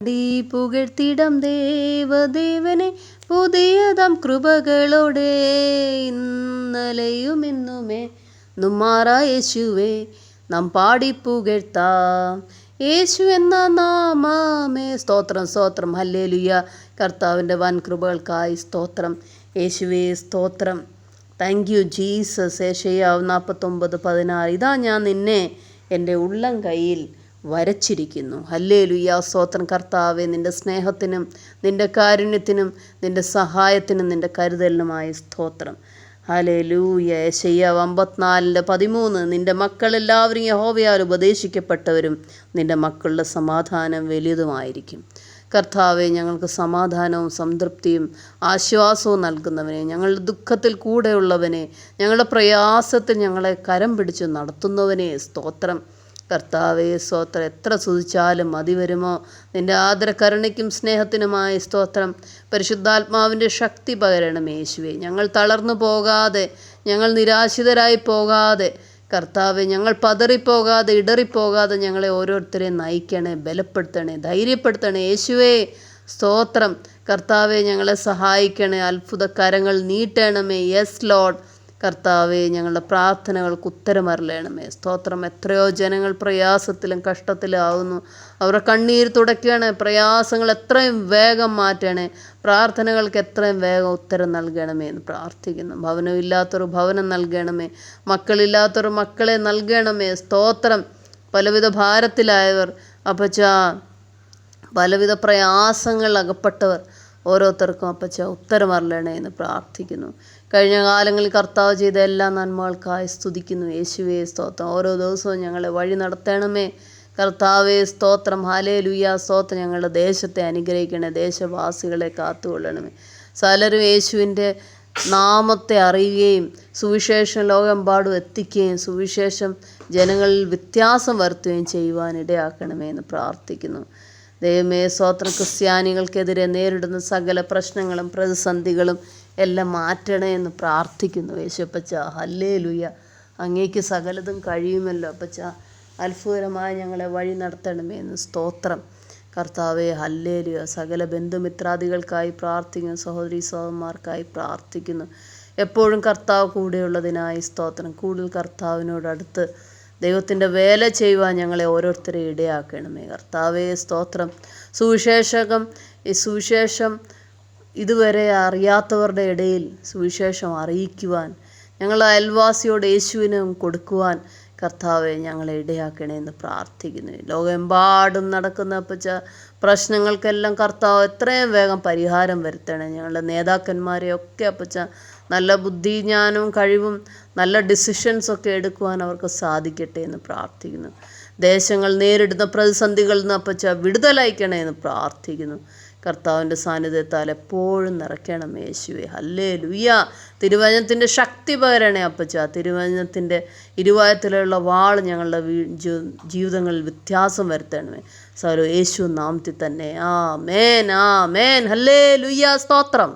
പുകഴ്ത്തിടം ദേവദേവനെ പുതിയതാം കൃപകളോടെ ഇന്നലെയും ഇന്നുമേ നുമാറാ യേശുവേ നാം പാടി പുകഴ്ത്താം യേശു എന്ന നാമമേ. സ്തോത്രം സ്തോത്രം ഹല്ലേലൂയ. കർത്താവിൻ്റെ വൻ കൃപകൾക്കായി സ്തോത്രം. യേശുവേ സ്തോത്രം. Thank you Jesus. യെശയ്യാവ് 49:16. ഇതാ ഞാൻ നിന്നെ എൻ്റെ ഉള്ളം കയ്യിൽ വരച്ചിരിക്കുന്നു. ഹല്ലേലൂയ. സ്തോത്രം കർത്താവേ. നിൻ്റെ സ്നേഹത്തിനും നിൻ്റെ കാരുണ്യത്തിനും നിൻ്റെ സഹായത്തിനും നിൻ്റെ കരുതലിനുമായി സ്തോത്രം. ഹല്ലേലൂയ. യെശയ്യാവ് 54:13. നിൻ്റെ മക്കളെല്ലാവരും യഹോവയാൽ ഉപദേശിക്കപ്പെട്ടവരും നിൻ്റെ മക്കളുടെ സമാധാനം വലിയതുമായിരിക്കും. കർത്താവെ, ഞങ്ങൾക്ക് സമാധാനവും സംതൃപ്തിയും ആശ്വാസവും നൽകുന്നവനെ, ഞങ്ങളുടെ ദുഃഖത്തിൽ കൂടെയുള്ളവനെ, ഞങ്ങളുടെ പ്രയാസത്തിൽ ഞങ്ങളെ കരം പിടിച്ച് നടത്തുന്നവനെ സ്തോത്രം. കർത്താവെ സ്തോത്രം. എത്ര സ്തുതിച്ചാലും മതി വരുമോ? നിൻ്റെ ആദരകരുണയ്ക്കും സ്നേഹത്തിനുമായി സ്തോത്രം. പരിശുദ്ധാത്മാവിൻ്റെ ശക്തി പകരണമേ യേശുവേ. ഞങ്ങൾ തളർന്നു പോകാതെ, ഞങ്ങൾ നിരാശിതരായി പോകാതെ, കർത്താവെ, ഞങ്ങൾ പതറിപ്പോകാതെ ഇടറിപ്പോകാതെ ഞങ്ങളെ ഓരോരുത്തരെയും നയിക്കണേ, ബലപ്പെടുത്തണേ, ധൈര്യപ്പെടുത്തണേ യേശുവേ സ്തോത്രം. കർത്താവെ, ഞങ്ങളെ സഹായിക്കണേ, അത്ഭുത കരങ്ങൾ നീട്ടണമേ. Yes load. കർത്താവെ, ഞങ്ങളുടെ പ്രാർത്ഥനകൾക്ക് ഉത്തരമരുളണമേ സ്തോത്രം. എത്രയോ ജനങ്ങൾ പ്രയാസത്തിലും കഷ്ടത്തിലും ആവുന്നു. അവരുടെ കണ്ണീര് തുടയ്ക്കണേ. പ്രയാസങ്ങൾ എത്രയും വേഗം മാറ്റണേ. പ്രാർത്ഥനകൾക്ക് എത്രയും വേഗം ഉത്തരം നൽകണമേ എന്ന് പ്രാർത്ഥിക്കുന്നു. ഭവനമില്ലാത്തൊരു ഭവനം നൽകണമേ. മക്കളില്ലാത്തൊരു മക്കളെ നൽകണമേ സ്തോത്രം. പലവിധ ഭാരത്തിലായവർ അപ്പച്ച, പലവിധ പ്രയാസങ്ങൾ അകപ്പെട്ടവർ ഓരോരുത്തർക്കും അപ്പച്ച ഉത്തരമരുളണേ എന്ന് പ്രാർത്ഥിക്കുന്നു. കഴിഞ്ഞ കാലങ്ങളിൽ കർത്താവ് ചെയ്ത എല്ലാ നന്മകൾക്കായി സ്തുതിക്കുന്നു യേശുവേ സ്തോത്രം. ഓരോ ദിവസവും ഞങ്ങളെ വഴി നടത്തണമേ കർത്താവേ സ്തോത്രം. ഹല്ലേലൂയ സ്തോത്രം. ഞങ്ങളുടെ ദേശത്തെ അനുഗ്രഹിക്കണേ, ദേശവാസികളെ കാത്തുകൊള്ളണമേ. സകലരും യേശുവിൻ്റെ നാമത്തെ അറിയുകയും സുവിശേഷം ലോകമെമ്പാടും എത്തിക്കുകയും സുവിശേഷം ജനങ്ങളിൽ വ്യത്യാസം വരുത്തുകയും ചെയ്യുവാനിടയാക്കണമേ എന്ന് പ്രാർത്ഥിക്കുന്നു. ദൈവമേ സ്തോത്രം. ക്രിസ്ത്യാനികൾക്കെതിരെ നേരിടുന്ന സകല പ്രശ്നങ്ങളും പ്രതിസന്ധികളും എല്ലാം മാറ്റണേ എന്ന് പ്രാർത്ഥിക്കുന്നു യേശുപ്പച്ച. ഹല്ലേലൂയ. അങ്ങേക്ക് സകലതും കഴിയുമല്ലോ അപ്പച്ച. അത്ഭുതകരമായി ഞങ്ങളെ വഴി നടത്തണമേ എന്ന് സ്തോത്രം കർത്താവെ. ഹല്ലേലൂയ. സകല ബന്ധുമിത്രാദികൾക്കായി പ്രാർത്ഥിക്കുന്നു, സഹോദരി സഹോദരന്മാർക്കായി പ്രാർത്ഥിക്കുന്നു. എപ്പോഴും കർത്താവ് കൂടെയുള്ളതിനായി സ്തോത്രം. കൂടുതൽ കർത്താവിനോടടുത്ത് ദൈവത്തിൻ്റെ വേല ചെയ്യുവാൻ ഞങ്ങളെ ഓരോരുത്തരെ ഇടയാക്കണമേ കർത്താവേ സ്തോത്രം. സുവിശേഷം ഇതുവരെ അറിയാത്തവരുടെ ഇടയിൽ സുവിശേഷം അറിയിക്കുവാൻ, ഞങ്ങളുടെ അയൽവാസിയോട് യേശുവിനും കൊടുക്കുവാൻ കർത്താവെ ഞങ്ങളെ ഇടയാക്കണേ എന്ന് പ്രാർത്ഥിക്കുന്നു. ലോകമെമ്പാടും നടക്കുന്ന അപ്പച്ച പ്രശ്നങ്ങൾക്കെല്ലാം കർത്താവ് എത്രയും വേഗം പരിഹാരം വരുത്തണേ. ഞങ്ങളുടെ നേതാക്കന്മാരെയൊക്കെ അപ്പച്ച നല്ല ബുദ്ധിജ്ഞാനവും കഴിവും നല്ല ഡിസിഷൻസൊക്കെ എടുക്കുവാൻ അവർക്ക് സാധിക്കട്ടെ എന്ന് പ്രാർത്ഥിക്കുന്നു. ദേശങ്ങൾ നേരിടുന്ന പ്രതിസന്ധികളിൽ നിന്ന് അപ്പച്ച വിടുതലയക്കണേ എന്ന് പ്രാർത്ഥിക്കുന്നു. കർത്താവിൻ്റെ സാന്നിധ്യത്താൽ എപ്പോഴും നിറയ്ക്കണം യേശുവേ. ഹല്ലേലൂയ. തിരുവചനത്തിൻ്റെ ശക്തി പകരണേ അപ്പച്ച. തിരുവചനത്തിൻ്റെ ഇരുവായത്തിലുള്ള വാൾ ഞങ്ങളുടെ ജീവിതങ്ങളിൽ വ്യത്യാസം വരുത്തണമേ സകല യേശു നാമത്തിൽ തന്നെ. ആമേൻ ആമേൻ. ഹല്ലേലൂയ സ്തോത്രം.